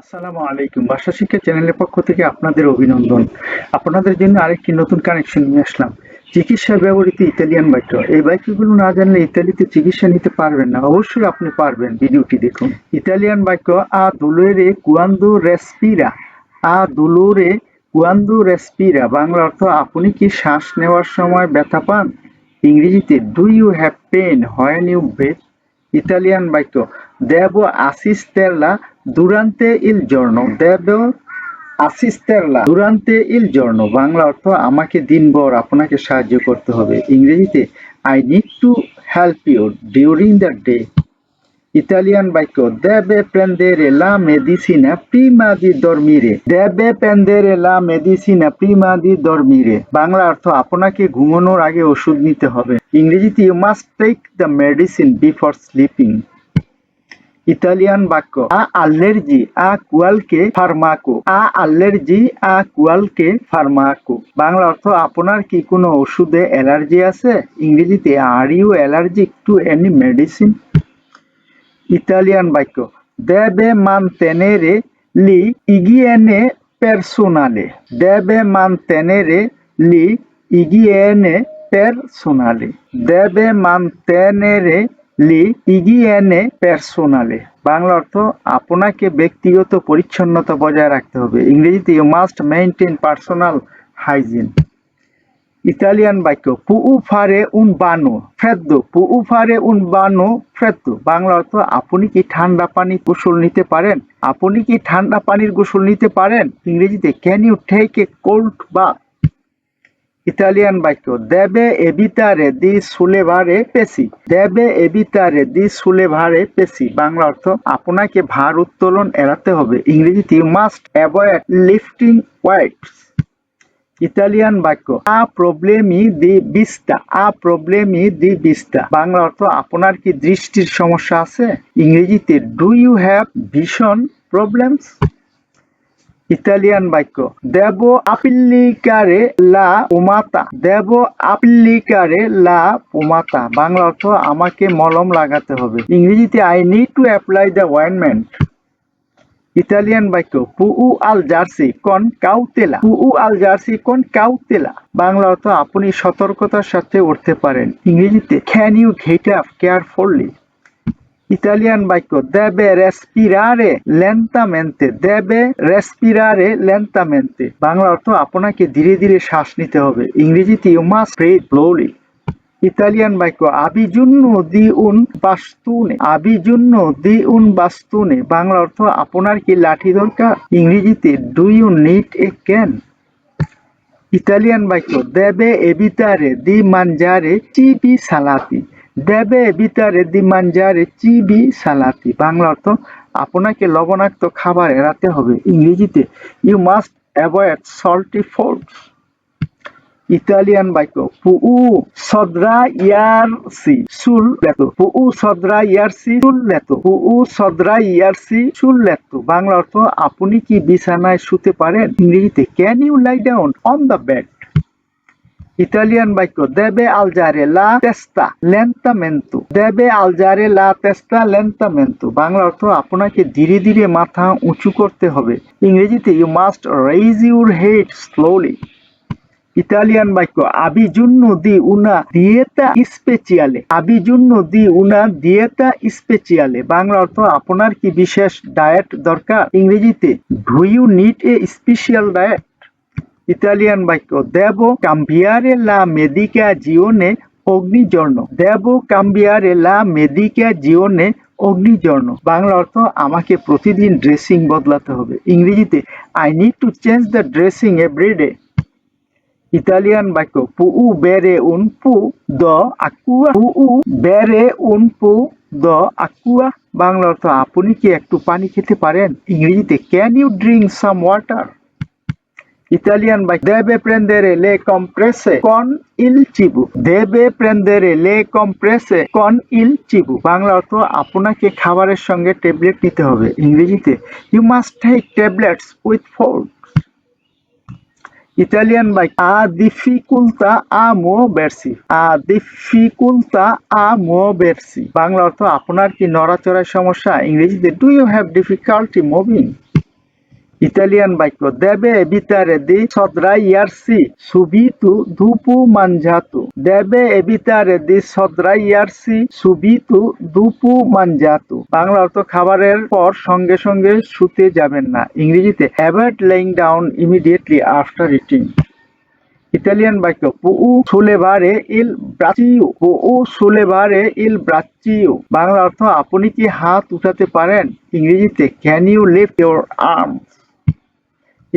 আসসালামু আলাইকুম। ভাষা শিক্ষা চ্যানেলের পক্ষ থেকে আপনাদের অভিনন্দন। আপনাদের জন্য আরেকটি নতুন কানেকশন নিয়ে আসলাম। চিকিৎসায় ব্যবহৃত ইতালিয়ান বাক্য। এই বাক্যগুলো না জানলে ইতালিতে চিকিৎসা নিতে পারবেন না। অবশ্যই আপনি পারবেন, ভিডিওটি দেখুন। ইতালিয়ান বাক্য আ dolore quando respira। আ dolore quando respira। বাংলা অর্থ আপনি কি শ্বাস নেওয়ার সময় ব্যথা পান? ইংরেজিতে do you have pain when you breath. Italian বাক্য দেবো আসিস্তেরলা দুরান্তে ইল জর্নো। দেবো আসিস্তেরলা দুরান্তে ইল জর্নো। বাংলা অর্থ আমাকে দিনভর আপনাকে সাহায্য করতে হবে। ইংরেজিতে I need to help you during the day. Italian বাক্য দেবে প্রেন্দেরে লা মেডিসিনা প্রিমা দি দরমিরে। দেবে প্রেন্দেরে লা মেডিসিনা প্রিমা দি দরমিরে। বাংলা অর্থ আপনাকে ঘুমানোর আগে ওষুধ নিতে হবে। ইংরেজিতে you must take the medicine before sleeping. Italian বাক্য আ অ্যালার্জি আ কুয়ালকে ফার্মাকো। আ অ্যালার্জি আ কুয়ালকে ফার্মাকো। বাংলা অর্থ আপনার কি কোনো ওষুধে অ্যালার্জি আছে? ইংরেজিতে are you allergic to any medicine. Italian বাক্য deve mantenere l'igiene personale। deve mantenere l'igiene personale। deve mantenere l'igiene personale। Bangla অর্থ আপনাকে ব্যক্তিগত পরিচ্ছন্নতা বজায় রাখতে হবে। ইংরেজিতে you must maintain personal hygiene. Italian বাক্য পুউ ফারে উন বানো ফ্রেদ্দো। পুউ ফারে উন বানো ফ্রেদ্দো। বাংলা অর্থ আপনি কি ঠান্ডা পানি গোসল নিতে পারেন? আপনি কি ঠান্ডা পানির গোসল নিতে পারেন? ইংরেজিতে can you take a cold bath. Italian বাক্য দেবে এবিতারে দি সুলেভারে পেসি। দেবে এবিতারে দি সুলেভারে পেসি। বাংলা অর্থ আপনাকে ভার উত্তোলন এড়াতে হবে। ইংরেজিতে you must avoid lifting weights. Italian বাক্য আ প্রবলেমি দি বিস্তা। আ প্রবলেমি দি বিস্তা। বাংলা অর্থ আপনার কি দৃষ্টির সমস্যা আছে? ইংরেজিতে do you have vision problems. Italian বাক্য দেবো আপিল্লিকারে লা পোমাতা। দেবো আপিল্লিকারে লা পোমাতা। বাংলা অর্থ আমাকে মলম লাগাতে হবে। ইংরেজিতে I need to apply the ointment. Italian বাক্য পুউ আল জার্সি কন কাউতেলা। পুউ আল জার্সি কন কাউতেলা। বাংলা অর্থ আপনি সতর্কতার সাথে উঠতে পারেন। ইংরেজিতে can you get up carefully. Italian বাক্য দেবে রেসপিরারে লেন্তামেন্তে। দেবে রেসপিরারে লেন্তামেন্তে। বাংলা অর্থ আপনাকে ধীরে ধীরে শ্বাস নিতে হবে। ইংরেজিতে you must breathe slowly. Italian বাক্য আবিজুন্নু দি উন বাস্তুনে। আবিজুন্নু দি উন বাস্তুনে। বাংলা অর্থ আপনার কি লাঠি দরকার? ইংরেজিতে do you need a cane. Italian বাক্য দেবে এবিতারে দি মানজারে চিবি সালাতি। দেবে এবিতারে দি মানজারে চিবি সালাতি। বাংলা অর্থ আপনাকে লবণাক্ত খাবার এড়াতে হবে। ইংরেজিতে you must avoid salty foods. Italian বাক্য পুউ সদ্রা ইয়ারসি সুল লেতো। পুউ সদ্রা ইয়ারসি সুল লেতো। পুউ সদ্রা ইয়ারসি সুল লেতো। বাংলা অর্থ আপনি কি বিছানায় শুতে পারেন? ইংরেজিতে can you lie down on the bed. Italian বাক্য দেবে আলজারে লা তেস্তা লেন্তামেন্তো। দেবে আলজারে লা তেস্তা লেন্তামেন্তো। বাংলা অর্থ আপনাকে ধীরে ধীরে মাথা উঁচু করতে হবে। ইংরেজিতে you must raise your head slowly. Italian বাক্য আবিজুন্নু দি উনা দিয়েতা স্পেচিয়ালে। আবিজুন্নু দি উনা দিয়েতা স্পেচিয়ালে। বাংলা অর্থ আপনার কি বিশেষ ডায়েট দরকার? ইংরেজিতে do you need a special diet. Italian বাক্য দেবো কাম্বিয়ারে লা মেডিকা জিওনে অগ্নিজর্ণ। দেবো কাম্বিয়ারে লা মেডিকা জিওনে অগ্নিজর্ণ। বাংলা অর্থ আমাকে প্রতিদিন ড্রেসিং বদলাতে হবে। ইংরেজিতে I need to change the dressing every day. Italian বাক্য পুউ বেরে উন পু দ আকুয়া। পুউ বেরে উন পু দ আকুয়া। বাংলা অর্থ আপনি কি একটু পানি খেতে পারেন? ইংরেজিতে can you drink some water. Italian বাক্য দেবে প্রেন্দেরে লে কম্প্রেসে কন ইল চিবু। দেবে প্রেন্দেরে লে কম্প্রেসে কন ইল চিবু। বাংলা অর্থ আপনাকে খাবারের সঙ্গে ট্যাবলেট নিতে হবে। ইংরেজিতে you must take tablets with food. Italian বাক্য আ ডিফিকুলতা আ মুওভেরসি। আ ডিফিকুলতা আ মুওভেরসি। বাংলা অর্থ আপনার কি নড়াচড়ার সমস্যা? ইংরেজিতে do you have difficulty moving. Italian বাক্য দেবে evitare di sottrarsi subito dopo mangiato। দেবে evitare di sottrarsi subito dopo mangiato। Bangla অর্থ খাবারের পর সঙ্গে সঙ্গে শুতে যাবেন না। ইংরেজিতে avoid laying down immediately after eating। Italian বাক্য পুউ সোলেভারে ইল ব্রাচিও, পুউ সোলেভারে ইল ব্রাচিও। বাংলা অর্থ আপনি কি হাত উঠাতে পারেন? ইংরেজিতে can you lift your arms.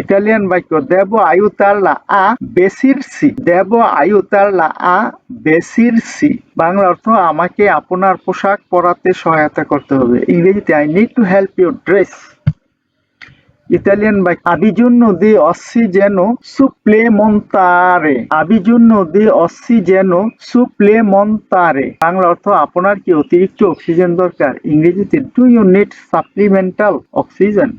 Italian বাক্য দেব আয়ুতাল্লা আ বেসিরসি, দেব আয়ুতাল্লা আ বেসিরসি। বাংলা অর্থ আমাকে আপনার পোশাক পরাতে সহায়তা করতে হবে। ইংরেজিতে I need to help you dress. Italian বাক্য আবিজুন্নো দি অসিজেনো সুপ্লেমন্তারে, আবিজুন্নো দি অসিজেনো সুপ্লেমন্তারে। বাংলা অর্থ আপনার কি অতিরিক্ত অক্সিজেন দরকার? ইংরেজিতে do you need supplemental oxygen.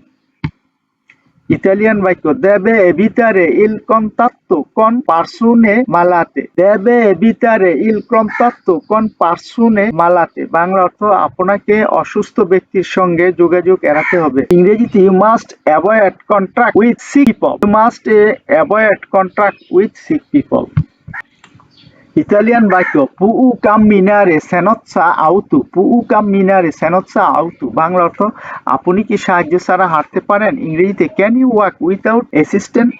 Italian বাক্য দেবে evitare il contatto con persone malate, দেবে evitare il contatto con persone malate। Bangla অর্থ আপনাকে অসুস্থ ব্যক্তির সঙ্গে যোগাযোগ এড়াতে হবে। ইংরেজিতে you must avoid contact with sick people, you must avoid contact with sick people। Italian বাক্য পুউ কামিনারে সেনৎসা আউতু, পুউ কামিনারে সেনৎসা আউতু। বাংলা অর্থ আপনি কি সাহায্য ছাড়া হাঁটতে পারেন? ইংরেজিতে can you walk without assistant.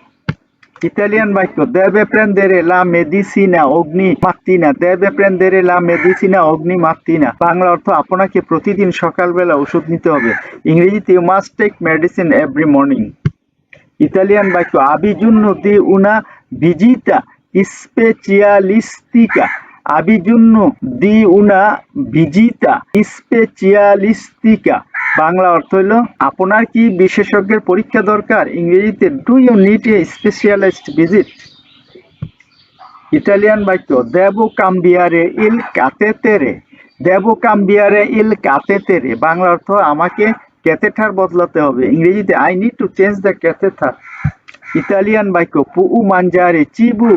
ইতালিয়ান বাক্য দেবে প্রেন্দেরে লা মেডিসিনা অগ্নি মাত্তিনা, দেবে প্রেন্দেরে লা মেডিসিনা অগ্নি মাত্তিনা। বাংলা অর্থ আপনাকে প্রতিদিন সকালবেলা ওষুধ নিতে হবে। ইংরেজিতে you must take medicine every morning. Italian বাক্য আবিজুন্নো দি উনা ভিজিতা স্পেচিয়ালিস্টিকা, আবিজুন্নো দি উনা ভিজিতা স্পেচিয়ালিস্টিকা। বাংলা অর্থ হইল আপনার কি বিশেষজ্ঞের পরীক্ষা দরকার? ইংরেজিতে do you need a specialist visit. Italian বাক্য দেবো কাম্বিয়ারে ইল কাতেতেরে, দেবো কাম্বিয়ারে ইল কাতেতেরে। বাংলা অর্থ আমাকে ক্যাথেটার বদলাতে হবে। ইংরেজিতে I need to change the catheter. Italian বাক্য পুউ মানজারে চিবু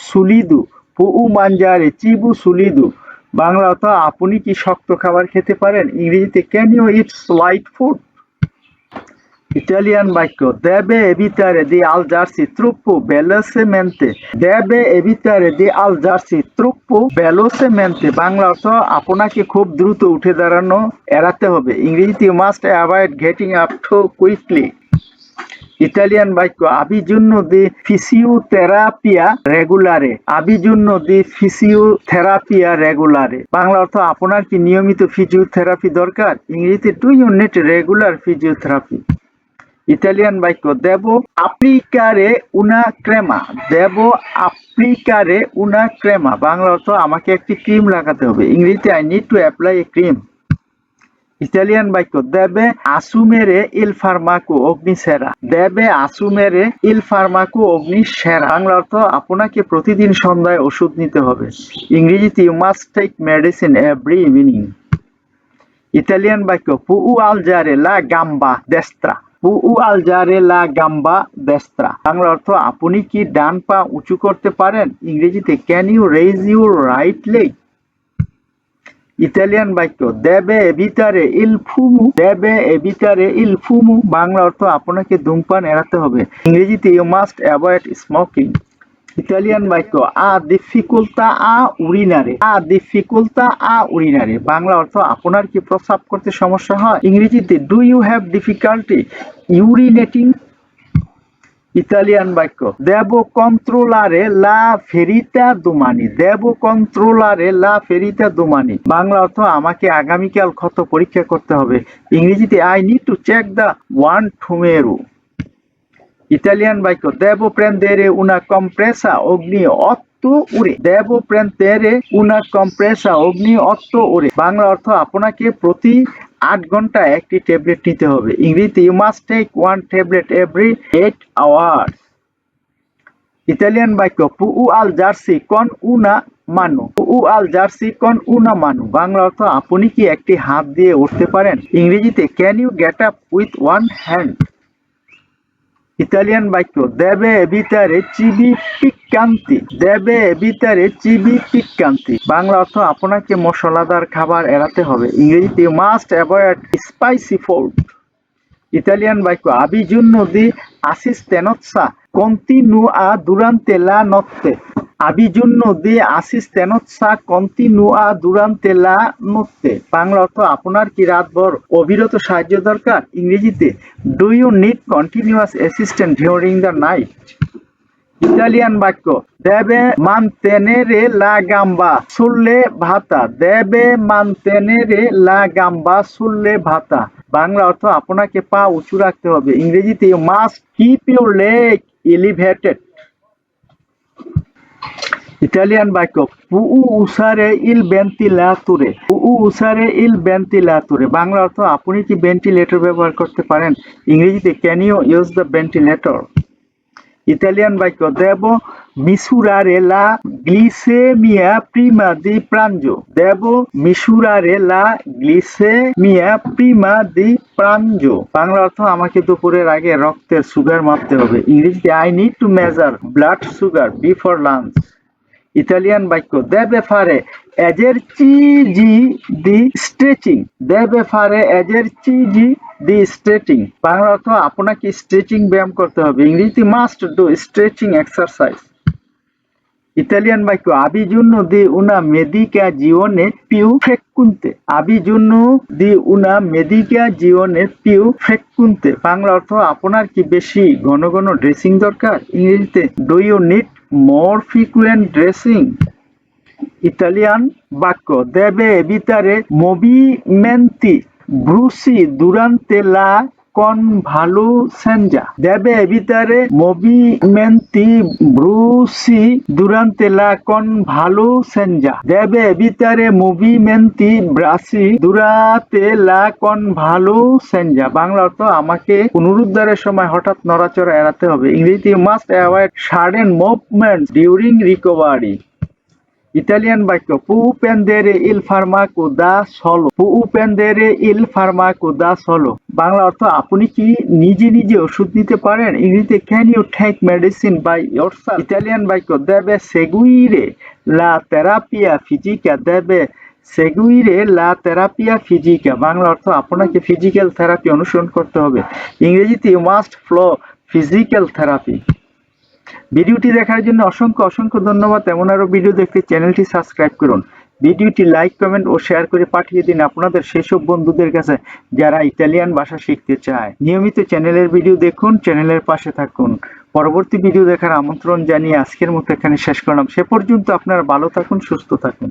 সুলিদু, পুউ মানজারে চিবু সুলিদু। বাংলা অর্থ আপনি কি শক্ত খাবার খেতে পারেন? ইংরেজিতে can you eat light food. Italian বাক্য দেবে evitare di alzarsi troppo velocemente, দেবে evitare di alzarsi troppo velocemente। Bangla অর্থ আপনাকে খুব দ্রুত উঠে দাঁড়ানো এড়াতে হবে। ইংরেজিতে you must avoid getting up too quickly. Italian বাক্য আবিজুন্নো দি ফিজিওথেরাপিয়া রেগুলারে, আবিজুন্নো দি ফিজিওথেরাপিয়া রেগুলারে। বাংলা অর্থ আপনার কি নিয়মিত ফিজিওথেরাপি দরকার? ইংরেজিতে do you need regular physiotherapy. Italian বাক্য দেবো আপ্লিকারে উনা ক্রেমা, দেবো আপ্লিকারে উনা ক্রেমা। বাংলা অর্থ আমাকে একটি ক্রিম লাগাতে হবে। ইংরেজিতে I need to apply A cream. Italian বাক্য দেবে আসুমেরে ইল ফার্মাকো অগ্নি সেরা, দেবে আসুমেরে ইল ফার্মাকো অগ্নি সেরা। বাংলা অর্থ আপনাকে প্রতিদিন সন্ধ্যায় ওষুধ নিতে হবে। ইংরেজিতে you must take medicine every evening. Italian বাক্য পুউ আলজারে লা গাম্বা দেস্ত্রা, পুউ আলজারে লা গাম্বা দেস্ত্রা। বাংলা অর্থ আপনি কি ডান পা উঁচু করতে পারেন? ইংরেজিতে can you raise your right leg. Italian বাক্য দেবে evitare il fumo, দেবে evitare il fumo। বাংলা অর্থ আপনাকে ধূমপান এড়াতে হবে। ইংরেজিতে you must avoid smoking. Italian বাক্য আ ডিফিকুলতা আ উরিনারে, আ ডিফিকুলতা আ উরিনারে। বাংলা অর্থ আপনার কি প্রস্রাব করতে সমস্যা হয়? ইংরেজিতে do you have difficulty urinating. Italian বাক্য দেবো কন্ট্রোলারে লা ফেরিতা দুমানি, দেবো কন্ট্রোলারে লা ফেরিতা দুমানি। বাংলা অর্থ আমাকে আগামীকাল ক্ষত পরীক্ষা করতে হবে। ইংরেজিতে I need to check the one tomorrow. Italian বাক্য দেবো প্রেন্দেরে উনা কম্প্রেসা অগ্নি অত্তো উড়ে, দেবো প্রেন্দেরে উনা কম্প্রেসা অগ্নি অত্তো উড়ে। বাংলা অর্থ আপনাকে প্রতি 8 ঘন্টা একটি ট্যাবলেট নিতে হবে। ইংরেজিতে you must take 1 tablet every 8 hours. Italian বাক্য পুউ আলজারসি কন উনা মানু, পুউ আলজারসি কন উনা মানু। বাংলা অর্থ আপনি কি একটি হাত দিয়ে উঠতে পারেন? ইংরেজিতে can you get up with 1 hand. Italian বাক্য দেবে evitare cibi piccanti, দেবে evitare cibi piccanti। বাংলা অর্থ আপনাকে মশলাদার খাবার এড়াতে হবে। ইংরেজিতে you must avoid spicy food. Italian বাক্য আবি giorno di assistenza continua durante la notte। আবি giorno di assistenza continua durante la notte। Bangla অর্থ আপনার কি রাতভর অবিরত সাহায্য দরকার? ইংরেজিতে do you need continuous assistant during the night. Italian বাক্য deve mantenere la gamba sulle ভাতা। deve mantenere la gamba sulle ভাতা। বাংলা অর্থ আপনাকে পা উঁচু রাখতে হবে। ইংরেজিতে you must keep your leg elevated। Italian বাক্য পুউ উসারে ইল ভেন্টিলেটরে। পুউ উসারে ইল ভেন্টিলেটরে। বাংলা অর্থ আপনি কি ভেন্টিলেটর ব্যবহার করতে পারেন? ইংরেজিতে can you use the ventilator. Italian বাক্য দেবো মিসুরারে লা গ্লিসেমিয়া প্রিমা দি প্রাঞ্জো। দেবো মিসুরারে লা গ্লিসেমিয়া প্রিমা দি প্রাঞ্জো। বাংলা অর্থ আমাকে দুপুরের আগে রক্তের সুগার মাপতে হবে। ইংরেজিতে I need to measure blood sugar before lunch. Italian বাক্য deve fare esercizi di stretching। deve fare esercizi দি স্ট্রেচিং। বাংলা অর্থ আপনাকে স্ট্রেচিং ব্যায়াম করতে হবে। ইংরেজিতে must do stretching exercise. Italian বাক্য আবি giorno di una medicazione più frequente। আবি giorno di una medicazione più frequente। Bangla অর্থ আপনার কি বেশি ঘন ঘন ড্রেসিং দরকার? ইংরেজিতে do you need more frequent dressing. Italian বাক্য deve evitare movimenti bruschi durante la convalescenza। deve evitare movimenti bruschi durante la convalescenza। deve evitare movimenti bruschi durante la convalescenza। Bangla অর্থ আমাকে পুনরুদ্ধারের সময় হঠাৎ নড়াচড়া এড়াতে হবে। ইংরেজিতে you must avoid sudden movements during recovery। Italian বাক্য পু প্যান্ডেরে ইল ফার্মাকো দা সলো। পু প্যান্ডেরে ইল ফার্মাকো দা সলো। বাংলা অর্থ আপনি কি নিজে নিজে ওষুধ নিতে পারেন? ইংরেজিতে can you take medicine by yourself. Italian বাক্য deve seguire la terapia fisica। deve seguire la terapia fisica। Bangla অর্থ আপনাকে ফিজিক্যাল থেরাপি অনুসরণ করতে হবে। ইংরেজিতে you must follow physical therapy। ভিডিওটি দেখার জন্য অসংখ্য অসংখ্য ধন্যবাদ। এমন আরো ভিডিও দেখতে চ্যানেলটি সাবস্ক্রাইব করুন। ভিডিওটি লাইক কমেন্ট ও শেয়ার করে পাঠিয়ে দিন আপনাদের সেসব বন্ধুদের কাছে যারা ইতালিয়ান ভাষা শিখতে চায়। নিয়মিত চ্যানেলের ভিডিও দেখুন, চ্যানেলের পাশে থাকুন। পরবর্তী ভিডিও দেখার আমন্ত্রণ জানিয়ে আজকের মতো এখানে শেষ করলাম। সে পর্যন্ত আপনারা ভালো থাকুন, সুস্থ থাকুন।